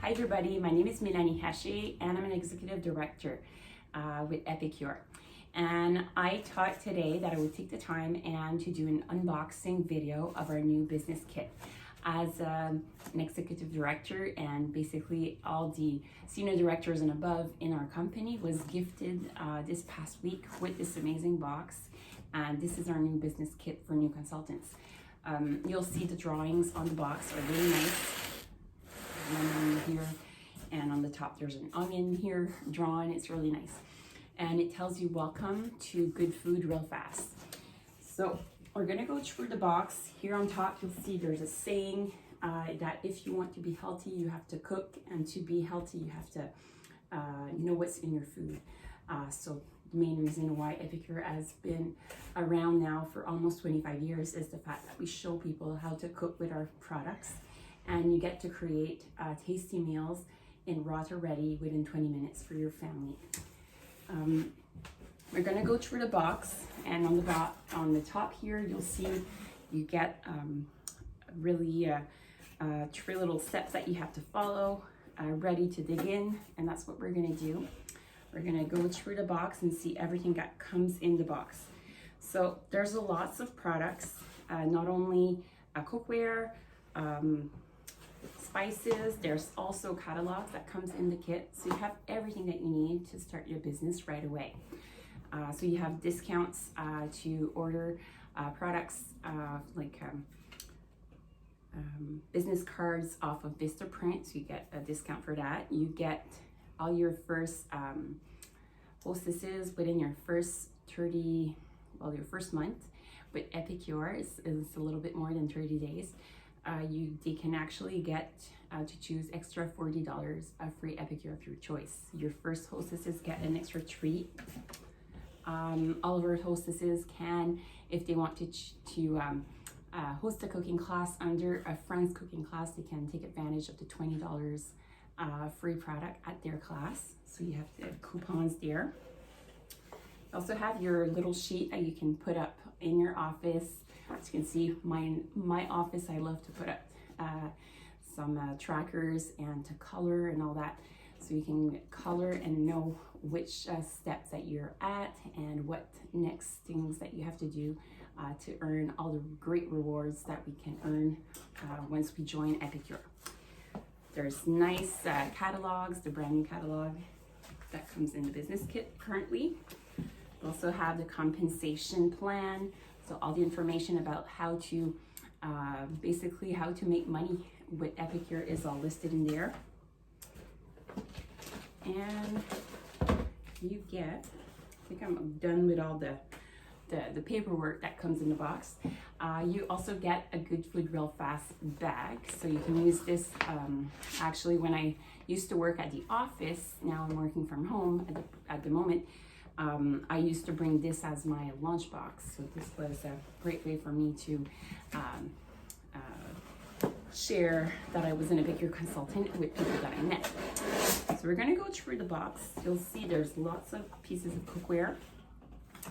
Hi everybody, my name is Mélanie Haché and I'm an executive director with Epicure. And I thought today that I would take the time and to do an unboxing video of our new business kit. As an executive director and basically all the senior directors and above in our company was gifted this past week with this amazing box. And this is our new business kit for new consultants. You'll see the drawings on the box are really nice. Lemon here, and on the top there's an onion here drawn. It's really nice, and it tells you welcome to good food real fast. So we're gonna go through the box. Here on top you'll see there's a saying that if you want to be healthy you have to cook, and to be healthy you have to know what's in your food. So the main reason why Epicure has been around now for almost 25 years is the fact that we show people how to cook with our products, and you get to create tasty meals in raw to ready within 20 minutes for your family. We're gonna go through the box, and on the top here you'll see you get really 3 little steps that you have to follow, ready to dig in, and that's what we're gonna do. We're gonna go through the box and see everything that comes in the box. So there's lots of products, not only cookware, spices, there's also catalogs that comes in the kit, so you have everything that you need to start your business right away. So you have discounts to order products like business cards off of Vistaprint, so you get a discount for that. You get all your first hostesses within your first your first month. With Epicure is a little bit more than 30 days. They can actually get to choose extra $40 of free Epicure of your choice. Your first hostesses get an extra treat. All of our hostesses can, if they want to host a cooking class under a friend's cooking class, they can take advantage of the $20 free product at their class. So you have the coupons there. You also have your little sheet that you can put up in your office. As you can see, my office, I love to put up some trackers and to color and all that, so you can color and know which steps that you're at and what next things that you have to do to earn all the great rewards that we can earn once we join Epicure. There's nice catalogs, the brand new catalog that comes in the business kit currently. We also have the compensation plan. So all the information about how to, basically how to make money with Epicure is all listed in there. And you get, I think I'm done with all the paperwork that comes in the box. You also get a good food real fast bag. So you can use this, actually when I used to work at the office, now I'm working from home at the moment, I used to bring this as my lunch box. So this was a great way for me to share that I was an Epicure consultant with people that I met. So we're gonna go through the box. You'll see there's lots of pieces of cookware.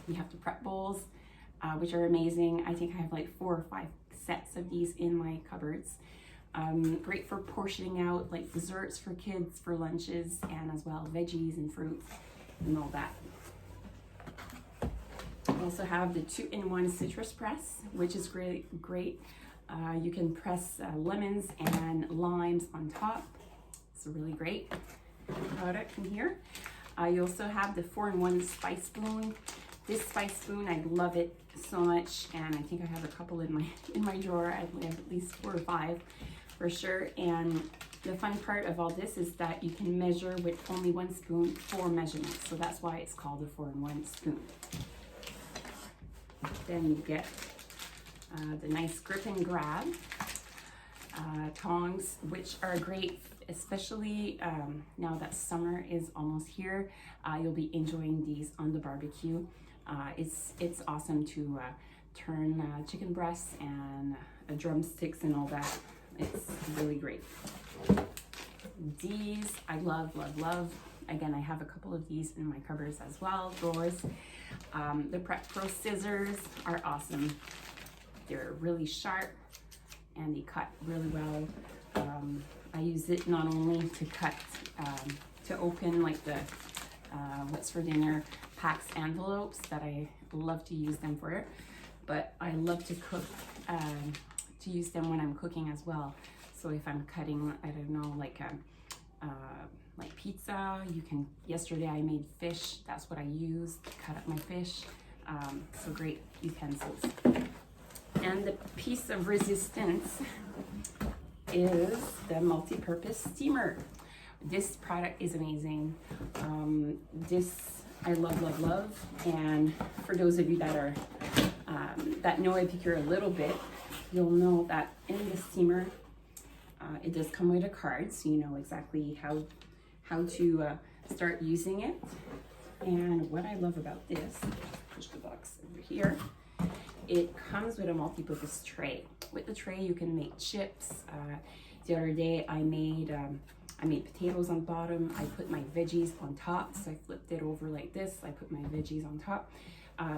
You have the prep bowls, which are amazing. I think I have like 4 or 5 sets of these in my cupboards. Great for portioning out like desserts for kids for lunches, and as well veggies and fruits and all that. We also have the 2-in-1 citrus press, which is great. You can press lemons and limes on top. It's a really great product in here. You also have the 4-in-1 spice spoon. This spice spoon, I love it so much, and I think I have a couple in my drawer. I have at least 4 or 5 for sure. And the fun part of all this is that you can measure with only 1 spoon 4 measurements. So that's why it's called a 4-in-1 spoon. Then you get the nice grip and grab tongs, which are great, especially now that summer is almost here. You'll be enjoying these on the barbecue. It's awesome to turn chicken breasts and drumsticks and all that. It's really great. These I love. Again, I have a couple of these in my cupboards as well, drawers. The Prep Pro scissors are awesome. They're really sharp and they cut really well. I use it not only to cut, to open like the what's for dinner packs envelopes that I love to use them for, but I love to cook, to use them when I'm cooking as well. So if I'm cutting, I don't know, like pizza, you can, yesterday I made fish, that's what I used to cut up my fish. So great utensils. And the piece of resistance is the multi-purpose steamer. This product is amazing. This I love, love, love. And for those of you that are that know Epicure a little bit, you'll know that in the steamer, it does come with a card, so you know exactly how to start using it. And what I love about this, push the box over here, it comes with a multi-purpose tray. With the tray, you can make chips. The other day, I made potatoes on bottom. I put my veggies on top, so I flipped it over like this. I put my veggies on top.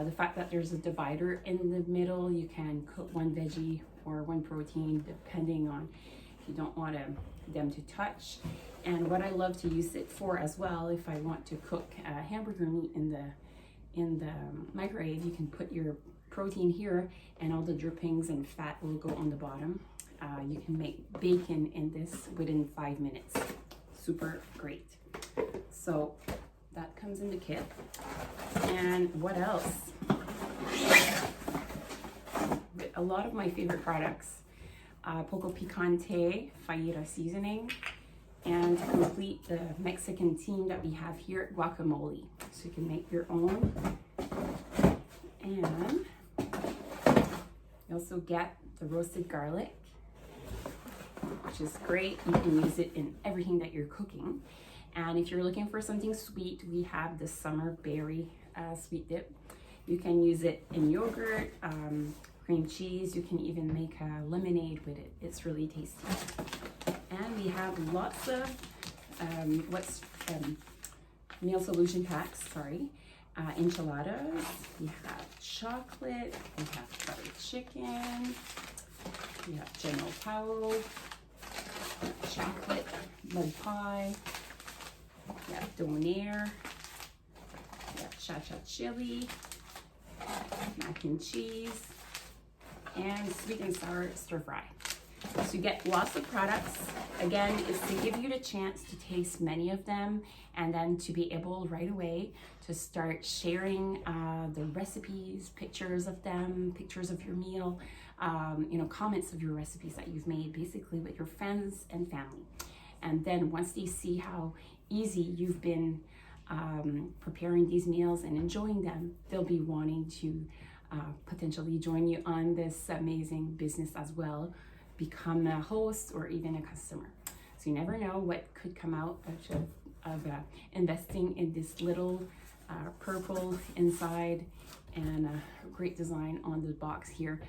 The fact that there's a divider in the middle, you can cook one veggie or one protein, depending on if you don't want them to touch. And what I love to use it for as well, if I want to cook hamburger meat in the microwave, you can put your protein here and all the drippings and fat will go on the bottom. You can make bacon in this within 5 minutes. Super great. So that comes in the kit. And what else? A lot of my favorite products. Poco Picante Fajita seasoning, and to complete the Mexican theme that we have here, guacamole. So you can make your own. And you also get the roasted garlic, which is great. You can use it in everything that you're cooking. And if you're looking for something sweet, we have the summer berry sweet dip. You can use it in yogurt, cream cheese. You can even make a lemonade with it. It's really tasty. And we have lots of meal solution packs, enchiladas. We have chocolate, we have buttered chicken, we have General Tao, chocolate mud pie, we have donair, we have cha-cha chili, mac and cheese, and sweet and sour stir fry. So you get lots of products. Again, it's to give you the chance to taste many of them and then to be able right away to start sharing the recipes, pictures of them, pictures of your meal, comments of your recipes that you've made, basically with your friends and family. And then once they see how easy you've been preparing these meals and enjoying them, they'll be wanting to potentially join you on this amazing business as well, become a host or even a customer. So you never know what could come out of investing in this little purple inside and a great design on the box here,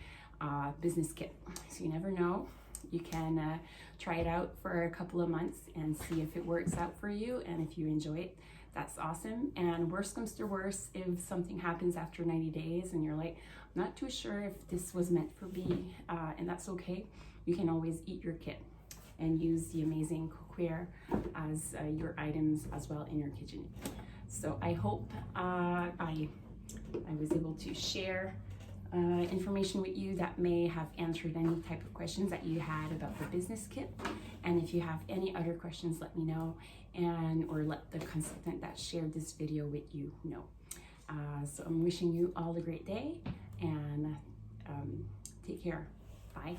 business kit. So you never know. You can try it out for a couple of months and see if it works out for you, and if you enjoy it, that's awesome. And worst comes to worst, if something happens after 90 days and you're like, I'm not too sure if this was meant for me, and that's okay. You can always eat your kit and use the amazing cookware as your items as well in your kitchen. So I hope I was able to share information with you that may have answered any type of questions that you had about the business kit. And if you have any other questions, let me know, or let the consultant that shared this video with you know. So I'm wishing you all a great day, and take care. Bye.